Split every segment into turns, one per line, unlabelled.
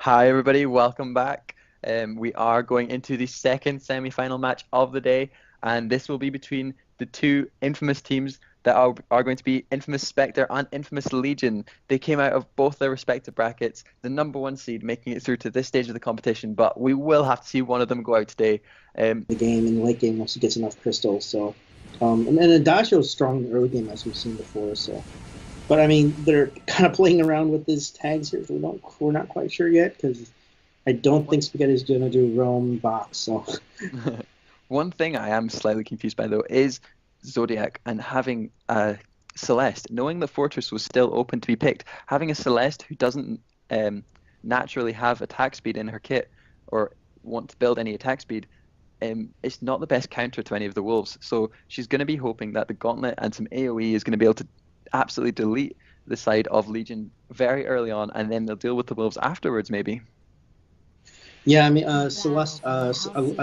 Hi, everybody. Welcome back. We are going into the second semi-final match of the day, and this will be between the two infamous teams that are going to be Infamous Spectre and Infamous Legion. They came out of both their respective brackets, the number one seed, making it through to this stage of the competition, but we will have to see one of them go out today.
The game in the late game once he gets enough crystals. So, and then Adagio is strong in the early game as we've seen before. So, but I mean, they're kind of playing around with these tags here. So we're not quite sure yet because I don't think Spaghetti is going to do roam box. So,
One thing I am slightly confused by, though, is Zodiac and having Celeste, knowing that Fortress was still open to be picked, having a Celeste who doesn't naturally have attack speed in her kit or want to build any attack speed, it's not the best counter to any of the wolves. So she's going to be hoping that the Gauntlet and some AoE is going to be able to absolutely delete the side of Legion very early on, and then they'll deal with the wolves afterwards, maybe.
yeah, I mean, Celeste, I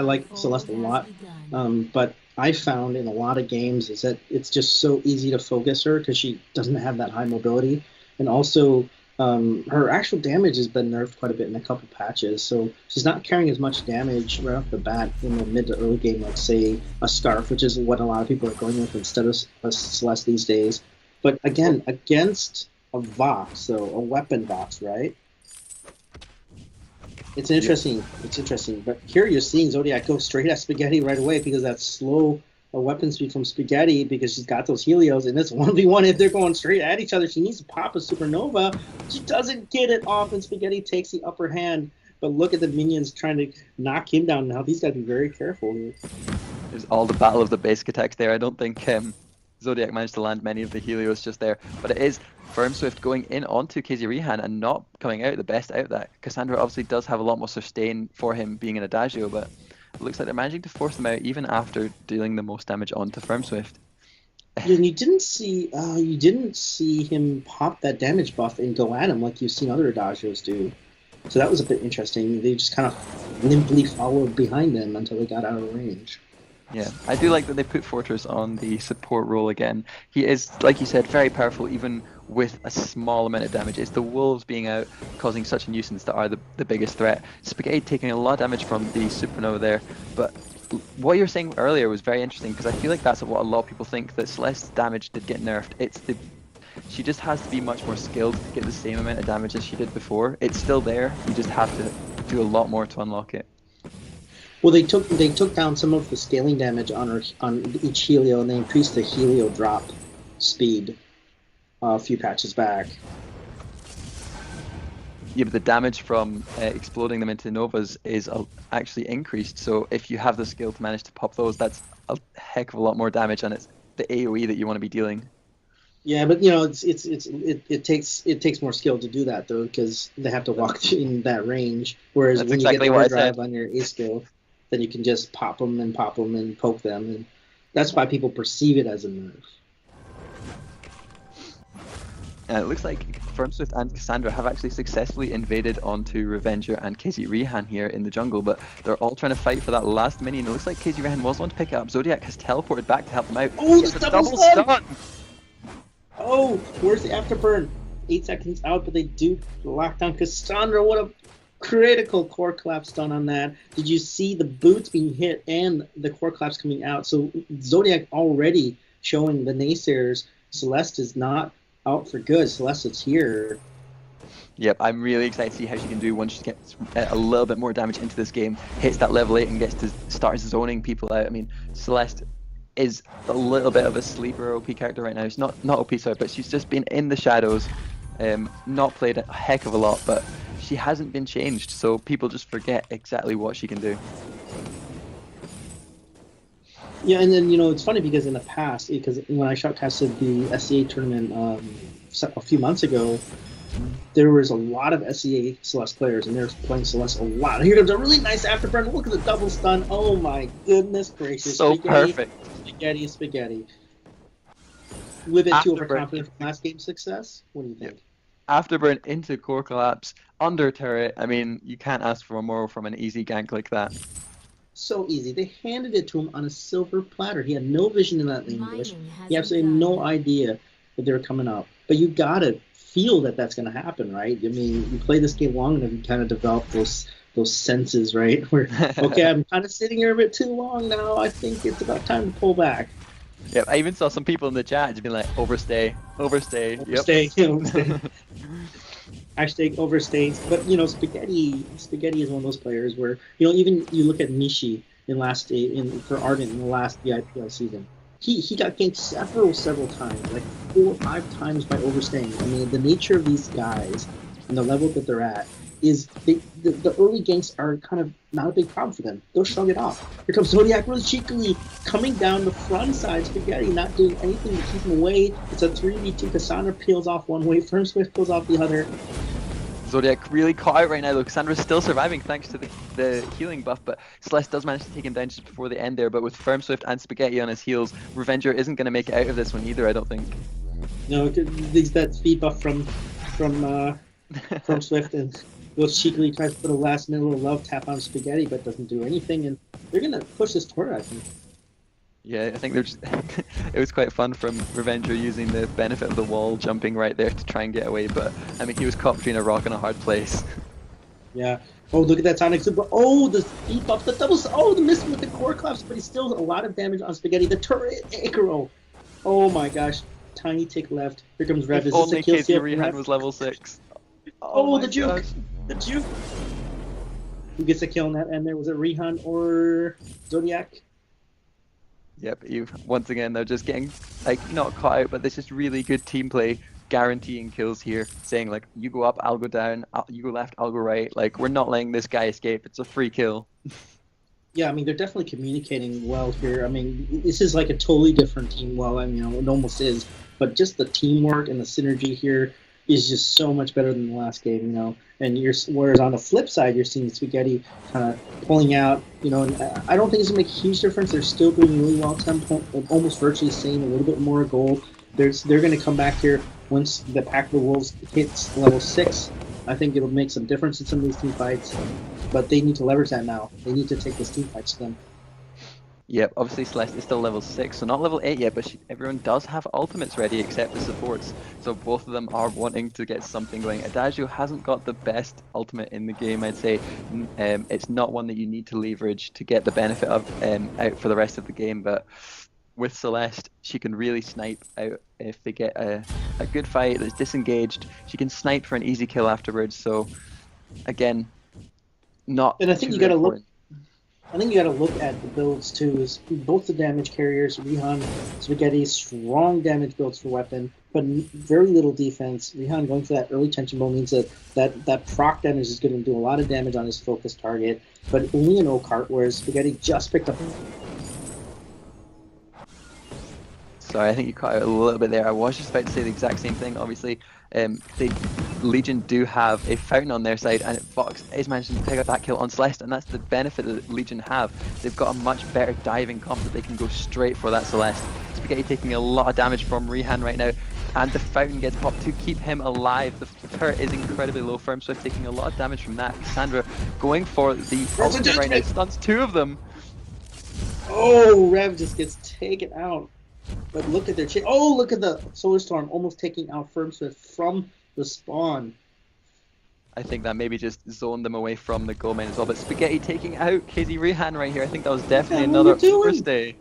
like Celeste a lot, but I found in a lot of games is that it's just so easy to focus her because she doesn't have that high mobility, and also her actual damage has been nerfed quite a bit in a couple patches, so she's not carrying as much damage right off the bat in the mid to early game, like say a Scarf, which is what a lot of people are going with instead of a Celeste these days. But again, against a Vox, so a weapon Vox, right? It's interesting. But here you're seeing Zodiac go straight at Spaghetti right away because that's slow weapon speed from Spaghetti because she's got those Helios and it's 1v1 if they're going straight at each other. She needs to pop a Supernova. She doesn't get it off and Spaghetti takes the upper hand. But look at the minions trying to knock him down now. He's got to be very careful here.
There's all the battle of the basic attacks there. I don't think Zodiac managed to land many of the Helios just there, but it is Firm Swift going in onto KZ Rehan and not coming out the best out of that. Cassandra obviously does have a lot more sustain for him being an Adagio, but it looks like they're managing to force them out even after dealing the most damage onto Firm Swift.
And you didn't see him pop that damage buff and go at him like you've seen other Adagios do. So that was a bit interesting. They just kind of limply followed behind them until they got out of range.
Yeah, I do like that they put Fortress on the support role again. He is, like you said, very powerful even with a small amount of damage. It's the wolves being out causing such a nuisance that are the biggest threat. Spaghetti taking a lot of damage from the Supernova there, but what you were saying earlier was very interesting because I feel like that's what a lot of people think, that Celeste's damage did get nerfed. She just has to be much more skilled to get the same amount of damage as she did before. It's still there, you just have to do a lot more to unlock it.
Well, they took down some of the scaling damage on each Helio, and they increased the Helio drop speed a few patches back.
Yeah, but the damage from exploding them into novas is actually increased. So if you have the skill to manage to pop those, that's a heck of a lot more damage, and it's the AoE that you want to be dealing.
Yeah, but it takes more skill to do that though, because they have to walk in that range. Whereas
That's
when you get
exactly
the
what I
overdrive
said.
on your A skill, then you can just pop them and poke them, and that's why people perceive it as a nerf.
And it looks like Firmswift and Cassandra have actually successfully invaded onto Revenger and KZ Rehan here in the jungle, but they're all trying to fight for that last minion. It looks like KZ Rehan was one to pick it up. Zodiac has teleported back to help them out.
Oh,
Gets
the
a
double
double
stun!
stun!
Oh, where's the afterburn? 8 seconds out, but they do lock down Cassandra. What a critical core collapse stun on that. Did you see the boots being hit and the core collapse coming out? So Zodiac already showing the naysayers Celeste is not out for good. Celeste is here.
Yep, I'm really excited to see how she can do once she gets a little bit more damage into this game, hits that level 8 and gets to start zoning people out. I mean, Celeste is a little bit of a sleeper OP character right now. She's not OP, sorry, but she's just been in the shadows, not played a heck of a lot, but she hasn't been changed, so people just forget exactly what she can do.
Yeah, and then it's funny because in the past, because when I shotcasted the SEA tournament a few months ago, there was a lot of SEA Celeste players, and they're playing Celeste a lot. Here comes a really nice afterburn. Look at the double stun. Oh my goodness gracious!
So
Spaghetti,
perfect.
spaghetti, spaghetti. With it too
Afterburn,
overconfident from last game success. What do you think?
afterburn into core collapse, under turret. I mean, you can't ask for more from an easy gank like that.
So easy. They handed it to him on a silver platter. He had no vision in that lane bush.
Mining
He
has
absolutely had no
begun.
idea that they were coming up. but you gotta feel that that's going to happen, right? I mean, you play this game long enough, you kind of develop those senses, right? Where okay, I'm kind of sitting here a bit too long now. I think it's about time to pull back.
Yeah, I even saw some people in the chat just being like, overstay, overstay. Yep.
Overstay, overstay. Hashtag overstays. But Spaghetti is one of those players where even you look at Nishi in for Ardent in the last VIPL season. He got ganked several times, like 4 or 5 times by overstaying. I mean, the nature of these guys and the level that they're at is the early ganks are kind of not a big problem for them. They'll shrug it off. Here comes Zodiac really cheekily coming down the front side. Spaghetti not doing anything to keep him away. It's a 3v2. Cassandra peels off one way. Firm Swift peels off the other.
Zodiac really caught out right now though. Cassandra's still surviving thanks to the healing buff, but Celeste does manage to take him down just before the end there. But with Firm Swift and Spaghetti on his heels, Revenger isn't going to make it out of this one either, I don't think.
No, that speed buff from Firm Swift, and goes cheekily tries to put a last minute little love tap on Spaghetti, but doesn't do anything, and they're gonna push this turret, I think.
Yeah, I think they're just it was quite fun from Revenger using the benefit of the wall jumping right there to try and get away, but I mean he was caught between a rock and a hard place.
Yeah. Oh, look at that Sonic Super. Oh, the speed buff, the doubles. Oh, the miss with the core collapse, but he's still a lot of damage on Spaghetti. The turret, Icaro. Oh my gosh. Tiny tick left. Here comes Rev.
If only KZ Rehan was level 6.
Oh, the juke. Gosh. The juke. Who gets a kill in that end there? Was it Rehan or Zodiac?
Yep, once again they're just getting like not caught out, but there's just really good team play guaranteeing kills here, saying like you go up, I'll go down, you go left, I'll go right. Like we're not letting this guy escape. It's a free kill.
Yeah, I mean they're definitely communicating well here. I mean this is like a totally different team. Well, I mean it almost is, but just the teamwork and the synergy here is just so much better than the last game, And whereas on the flip side, you're seeing Spaghetti kind of pulling out, and I don't think it's gonna make a huge difference. They're still doing really well. Almost virtually same, a little bit more gold. They're gonna come back here once the Pack of the Wolves hits level 6. I think it'll make some difference in some of these team fights, but they need to leverage that now. They need to take this team fight to them.
Yep, obviously Celeste is still level 6, so not level 8 yet, but everyone does have ultimates ready except the supports, so both of them are wanting to get something going. Adagio hasn't got the best ultimate in the game, I'd say. It's not one that you need to leverage to get the benefit of out for the rest of the game, but with Celeste, she can really snipe out if they get a good fight that's disengaged. She can snipe for an easy kill afterwards, so again, not
and I think
too
you got to look.
important.
I think you got to look at the builds too. Is both the damage carriers, Rehan, Spaghetti, strong damage builds for weapon, but very little defense. Rehan going for that early tension blow means that proc damage is going to do a lot of damage on his focus target, but only an O-cart, whereas Spaghetti just picked up.
Sorry, I think you caught out a little bit there. I was just about to say the exact same thing. Obviously, Legion do have a fountain on their side, and Fox is managing to pick up that kill on Celeste, and that's the benefit that Legion have. They've got a much better diving comp that they can go straight for that Celeste. Spaghetti taking a lot of damage from Rehan right now, and the fountain gets popped to keep him alive. The turret is incredibly low. Firm Swift taking a lot of damage from that. Cassandra going for the ultimate right now. Stuns 2 of them.
Oh, Rev just gets taken out. But look at their look at the Solar Storm almost taking out Firm Swift from the spawn.
I think that maybe just zoned them away from the goal main as well. But Spaghetti taking out KZ Rehan right here. I think that was definitely another first day.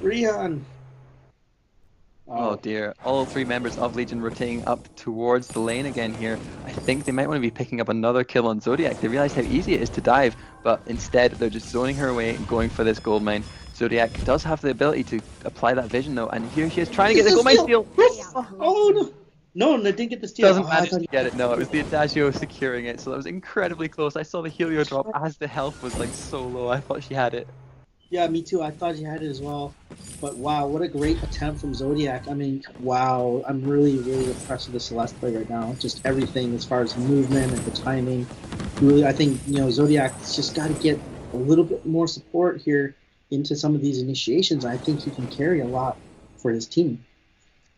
Rehan.
Oh dear. All 3 members of Legion rotating up towards the lane again here. I think they might want to be picking up another kill on Zodiac. They realize how easy it is to dive, but instead they're just zoning her away and going for this gold mine. Zodiac does have the ability to apply that vision though, and here she is trying to get the gold mine steal.
Oh no! No, they didn't get the steal.
Doesn't manage to get it. No, it was the Adagio securing it, so that was incredibly close. I saw the Helio drop as the health was like so low. I thought she had it.
Yeah, me too. I thought she had it as well. But wow, what a great attempt from Zodiac. I mean, wow, I'm really, really impressed with the Celeste play right now. Just everything as far as movement and the timing. Really, I think Zodiac's just got to get a little bit more support here into some of these initiations. I think he can carry a lot for his team.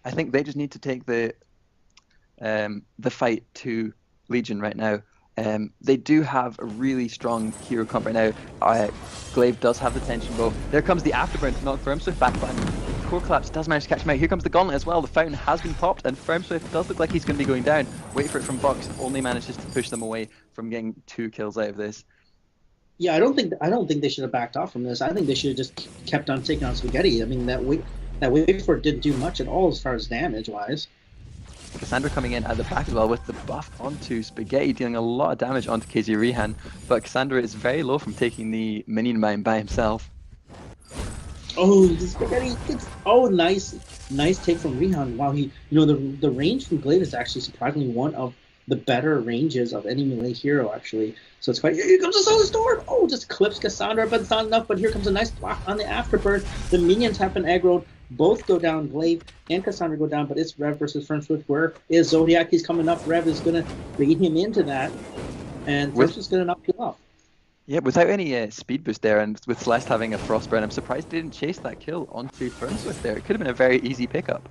I think they just need to take the fight to Legion right now. They do have a really strong hero comp right now. Glaive does have the tension bow. There comes the afterburn to knock Firm Swift back, but I'm Core Collapse does manage to catch him out. Here comes the Gauntlet as well. The Fountain has been popped, and Firmswift does look like he's going to be going down. Wait for it from Bucks, only manages to push them away from getting 2 kills out of this.
Yeah, I don't think they should have backed off from this. I think they should have just kept on taking on Spaghetti. I mean, that wait for it didn't do much at all as far as damage wise.
Cassandra coming in at the back as well with the buff onto Spaghetti, dealing a lot of damage onto KZ Rihan, but Cassandra is very low from taking the minion mine by himself.
Oh, the Spaghetti gets, nice take from Rihan. Wow, the range from Glaive is actually surprisingly one of the better ranges of any melee hero, actually. So it's quite, here comes the Solar Storm! Oh, just clips Cassandra, but it's not enough, but here comes a nice block on the Afterburn. The minions have been aggroed, both go down, Glaive and Cassandra go down, but it's Rev versus Firmswift. Where is Zodiac? He's coming up, Rev is going to bait him into that, and Firmswift's going to knock you off.
Yeah, without any speed boost there, and with Celeste having a Frostburn, I'm surprised they didn't chase that kill onto Firmswift there. It could have been a very easy pickup.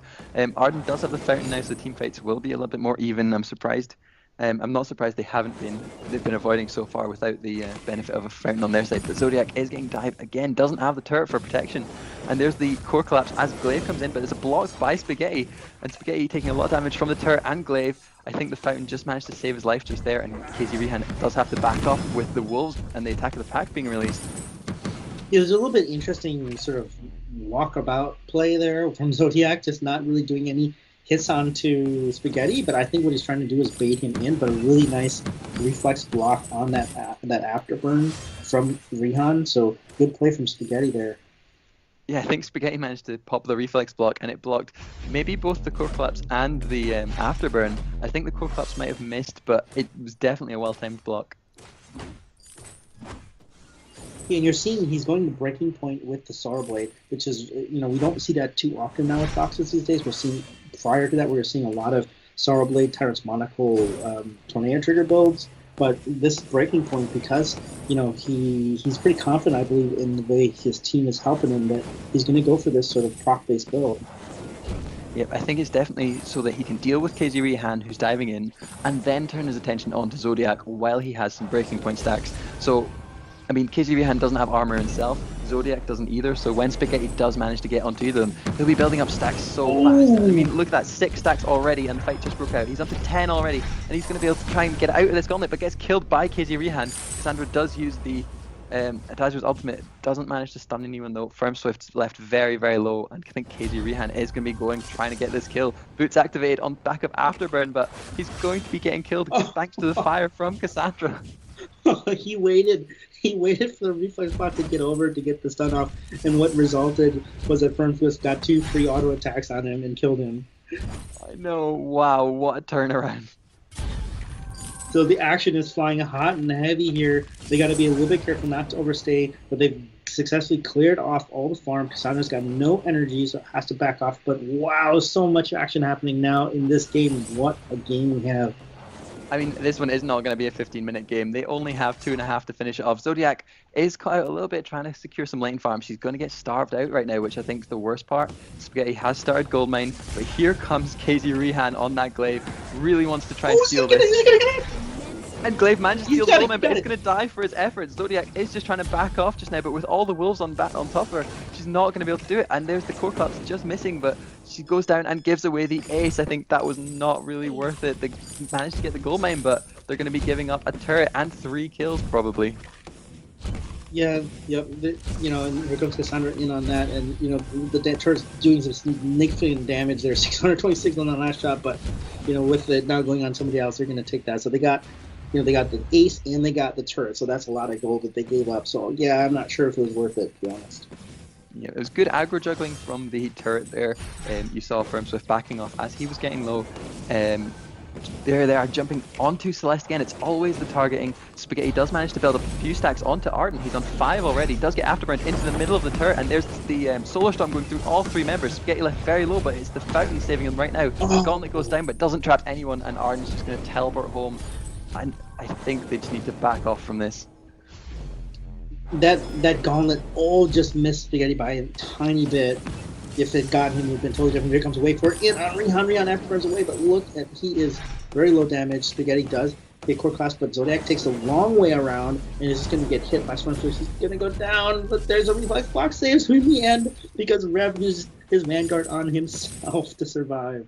Arden does have the Fountain now, so the team fights will be a little bit more even. I'm not surprised they've been avoiding so far without the benefit of a Fountain on their side, but Zodiac is getting dived again, doesn't have the turret for protection, and there's the Core Collapse as Glaive comes in, but it's blocked by Spaghetti, and Spaghetti taking a lot of damage from the turret and Glaive. I think the Fountain just managed to save his life just there, and KZ Rihan does have to back off with the Wolves and the Attack of the Pack being released.
Yeah, there's a little bit interesting sort of walkabout play there from Zodiac, just not really doing any hits onto Spaghetti, but I think what he's trying to do is bait him in, but a really nice reflex block on that Afterburn from Rihan, so good play from Spaghetti there.
Yeah, I think Spaghetti managed to pop the reflex block, and it blocked maybe both the Core Collapse and the Afterburn. I think the Core Collapse might have missed, but it was definitely a well-timed block.
Yeah, and you're seeing he's going to breaking point with the Sorrow Blade, which is, we don't see that too often now with Foxes these days. We're seeing, prior to that, we were seeing a lot of Sorrow Blade, Tyrant's Monocle, Tornado Trigger builds. But this breaking point, because he's pretty confident, I believe, in the way his team is helping him, that he's going to go for this sort of proc-based build.
Yep, I think it's definitely so that he can deal with KZ Rihan, who's diving in, and then turn his attention onto Zodiac while he has some breaking point stacks. So, I mean, KZ Rihan doesn't have armor himself, Zodiac doesn't either, so when Spaghetti does manage to get onto either of them, he'll be building up stacks so fast. I mean, look at that, 6 stacks already, and the fight just broke out. He's up to 10 already, and he's going to be able to try and get out of this gauntlet, but gets killed by KZ Rihan. Cassandra does use the Adazur's ultimate, doesn't manage to stun anyone though. Firmswift's left very, very low, and I think KZ Rihan is going to be trying to get this kill. Boots activated on back of Afterburn, but he's going to be getting killed thanks to the fire from Cassandra.
He waited for the reflex bot to get over to get the stun off, and what resulted was that Firmswift got 2 free auto attacks on him and killed him.
I know, wow, what a turnaround.
So the action is flying hot and heavy here. They got to be a little bit careful not to overstay, but they've successfully cleared off all the farm. Cassandra's got no energy, so it has to back off. But wow, so much action happening now in this game. What a game we have.
I mean, this one is not going to be a 15-minute game. They only have 2.5 to finish it off. Zodiac is caught out a little bit trying to secure some lane farm. She's going to get starved out right now, which I think is the worst part. Spaghetti has started gold mine, but here comes KZ Rihan on that Glaive. Really wants to try and steal this. And Glaive manages to steal the gold mine, but it's going to die for his efforts. Zodiac is just trying to back off just now, but with all the wolves on top of her, she's not going to be able to do it. And there's the Core Collapse just missing, but she goes down and gives away the ace. I think that was not really worth it. They managed to get the gold mine, but they're going to be giving up a turret and 3 kills probably.
Yeah, yep. And here comes Cassandra in on that, and the turret's doing some significant damage there. 626 on the last shot, but with it now going on somebody else, they're going to take that. So they got the ace and they got the turret, so that's a lot of gold that they gave up. So yeah, I'm not sure if it was worth it, to be honest.
Yeah, it was good aggro juggling from the turret there. You saw Firmswift backing off as he was getting low. There they are jumping onto Celeste again. It's always the targeting. Spaghetti does manage to build up a few stacks onto Arden. He's on 5 already. Does get afterburned into the middle of the turret, and there's the Solar Storm going through all 3 members. Spaghetti left very low, but it's the Fountain saving him right now. The Gauntlet goes down, but doesn't trap anyone, and Arden's just going to teleport home. And I think they just need to back off from this.
That Gauntlet just missed Spaghetti by a tiny bit. If it got him, it would have been totally different. Here comes a wait for it in on Rihan afterburns away, but look at, he is very low damage. Spaghetti does get core class, but Zodiac takes a long way around and is just going to get hit by Storm. He's going to go down, but there's a reflex block saves him in the end because Rev uses his Vanguard on himself to survive.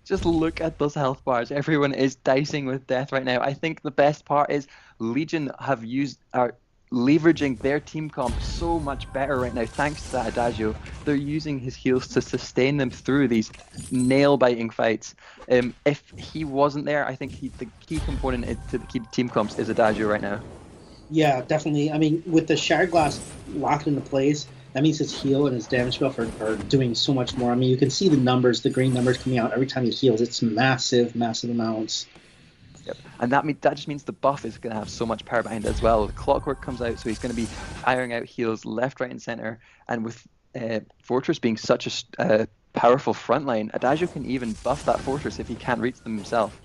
Just look at those health bars. Everyone is dicing with death right now. I think the best part is Legion are leveraging their team comp so much better right now, thanks to that Adagio. They're using his heals to sustain them through these nail-biting fights. If he wasn't there, I think the key component to the key team comps is Adagio right now.
Yeah, definitely. I mean, with the Shattered Glass locked into place, that means his heal and his damage buff are doing so much more. I mean, you can see the numbers, the green numbers coming out every time he heals. It's massive, massive amounts.
Yep. And that just means the buff is going to have so much power behind it as well. The clockwork comes out, so he's going to be firing out heals left, right, and center. And with Fortress being such a powerful frontline, Adagio can even buff that Fortress if he can't reach them himself.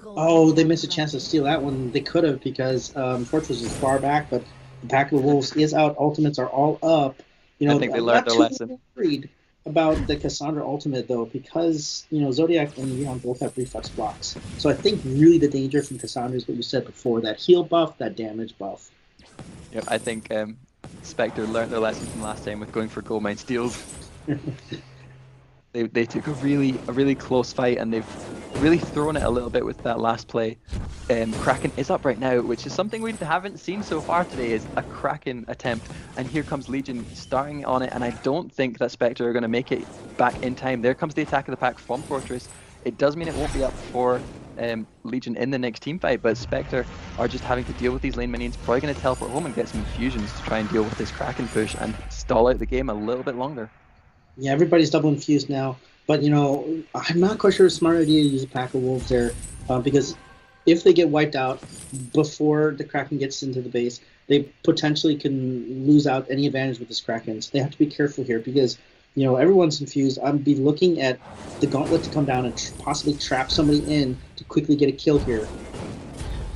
Oh, they missed a chance to steal that one. They could have because Fortress is far back, but the Pack of Wolves is out. Ultimates are all up.
I think they
I'm
learned
not
their
too
lesson.
worried about the Cassandra ultimate though, because Zodiac and Leon both have reflex blocks. So I think really the danger from Cassandra is what you said before: that heal buff, that damage buff.
Yep, I think Spectre learned their lesson from last time with going for gold mine steals. They took a really close fight, and they've really thrown it a little bit with that last play. Kraken is up right now, which is something we haven't seen so far today, is a Kraken attempt. And here comes Legion starting on it, and I don't think that Spectre are going to make it back in time. There comes the attack of the pack from Fortress. It does mean it won't be up for Legion in the next team fight, but Spectre are just having to deal with these lane minions, probably going to teleport home and get some infusions to try and deal with this Kraken push and stall out the game a little bit longer.
Yeah, everybody's double infused now. But, I'm not quite sure it's a smart idea to use a Pack of Wolves there because if they get wiped out before the Kraken gets into the base, they potentially can lose out any advantage with this Kraken. So they have to be careful here because, everyone's infused. I'd be looking at the Gauntlet to come down and possibly trap somebody in to quickly get a kill here.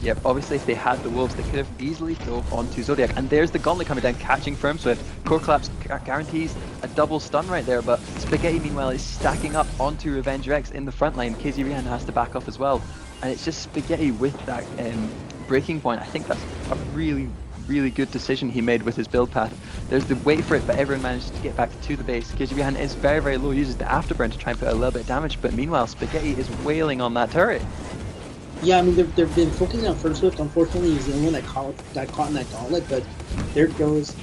Yep, obviously if they had the Wolves, they could have easily dove onto Zodiac. And there's the Gauntlet coming down, catching Firm Swift. Core Collapse guarantees a double stun right there, but Spaghetti meanwhile is stacking up onto Revenger X in the front line. KZ Rihan has to back off as well. And it's just Spaghetti with that breaking point. I think that's a really good decision he made with his build path. There's the wait for it, but everyone managed to get back to the base. KZ Rihan is very low, uses the Afterburn to try and put a little bit of damage, but meanwhile Spaghetti is wailing on that turret.
Yeah, I mean, they've been focusing on First Swift. Unfortunately, he's the only one that caught in that gauntlet, but there goes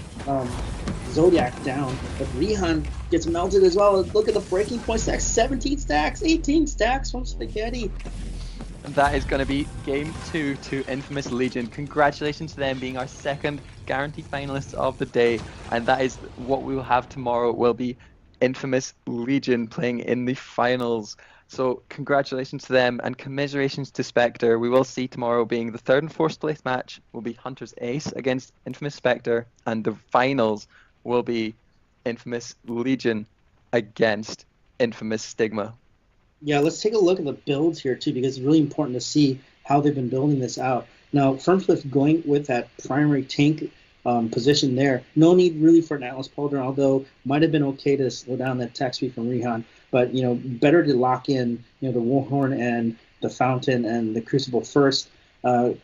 Zodiac down. But Rihan gets melted as well. Look at the breaking point stacks. 17 stacks, 18 stacks from Spaghetti.
And that is going to be game 2 to Infamous Legion. Congratulations to them being our second guaranteed finalists of the day. And that is what we will have tomorrow, will be Infamous Legion playing in the finals. So congratulations to them and commiserations to Spectre. We will see tomorrow being the third and fourth place match will be Hunter's Ace against Infamous Spectre, and the finals will be Infamous Legion against Infamous Stigma.
Yeah, let's take a look at the builds here too, because it's really important to see how they've been building this out. Now, Firmswift going with that primary tank position there. No need really for an Atlas Pauldron, although might have been okay to slow down that attack speed from Rihan. But better to lock in the Warhorn and the Fountain and the Crucible first.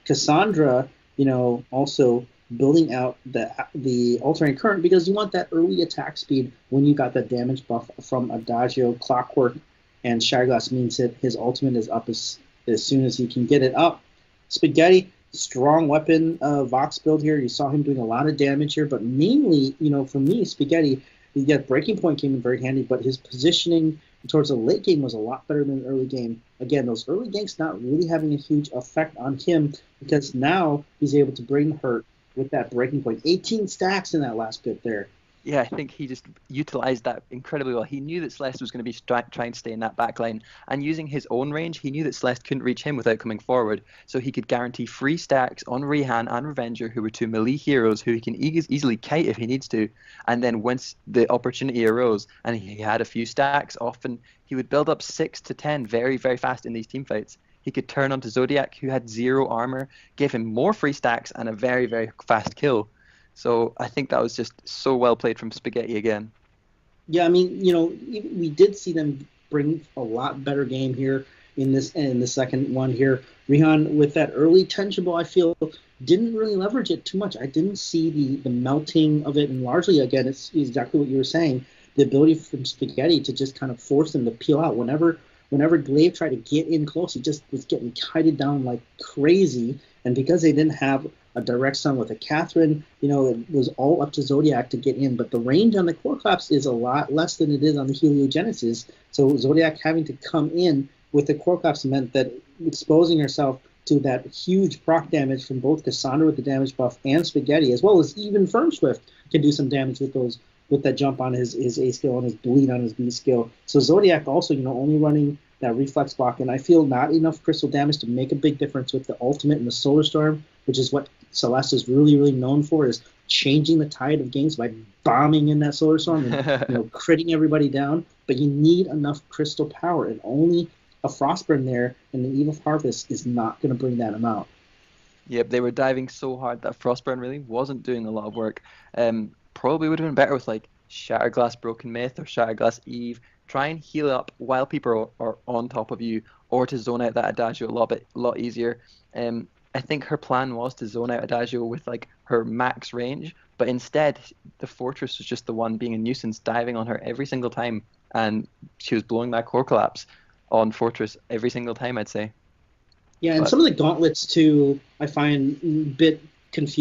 Cassandra, also building out the Altering Current because you want that early attack speed when you got that damage buff from Adagio. Clockwork and Shatterglass means that his ultimate is up as soon as he can get it up. Spaghetti, strong weapon Vox build here. You saw him doing a lot of damage here, but mainly, for me, Spaghetti, Breaking Point came in very handy, but his positioning towards the late game was a lot better than the early game. Again, those early ganks not really having a huge effect on him because now he's able to bring hurt with that Breaking Point. 18 stacks in that last bit there.
Yeah, I think he just utilized that incredibly well. He knew that Celeste was going to be trying to stay in that back line, and using his own range, he knew that Celeste couldn't reach him without coming forward, so he could guarantee free stacks on Rihan and Revenger, who were two melee heroes who he can easily kite if he needs to, and then once the opportunity arose and he had a few stacks, often he would build up 6 to 10 very fast in these team fights. He could turn onto Zodiac, who had 0 armor, give him more free stacks and a very fast kill. So I think that was just so well played from Spaghetti again.
Yeah, I mean, we did see them bring a lot better game here in the second one here. Rihan with that early tangible, I feel, didn't really leverage it too much. I didn't see the melting of it, and largely, again, it's exactly what you were saying. the ability from Spaghetti to just kind of force them to peel out. Whenever Glaive tried to get in close, he just was getting kited down like crazy. And because they didn't have a direct stun with a Catherine, it was all up to Zodiac to get in. But the range on the Core Collapse is a lot less than it is on the Heliogenesis. So Zodiac having to come in with the Core Collapse meant that exposing herself to that huge proc damage from both Cassandra with the damage buff and Spaghetti, as well as even Firm Swift can do some damage with that jump on his A skill and his bleed on his B skill. So Zodiac also, only running that reflex block, and I feel not enough crystal damage to make a big difference with the ultimate and the Solar Storm, which is what Celeste is really, really known for, is changing the tide of games by bombing in that Solar Storm and critting everybody down. But you need enough crystal power, and only a Frostburn there and the Eve of Harvest is not going to bring that amount.
Yep, they were diving so hard that Frostburn really wasn't doing a lot of work. Probably would have been better with like Shatterglass Broken Myth or Shatterglass Eve. Try and heal up while people are on top of you, or to zone out that Adagio a lot easier. I think her plan was to zone out Adagio with like her max range, but instead the Fortress was just the one being a nuisance, diving on her every single time, and she was blowing that Core Collapse on Fortress every single time, I'd say.
Yeah, and
But
some of the gauntlets too, I find a bit confusing.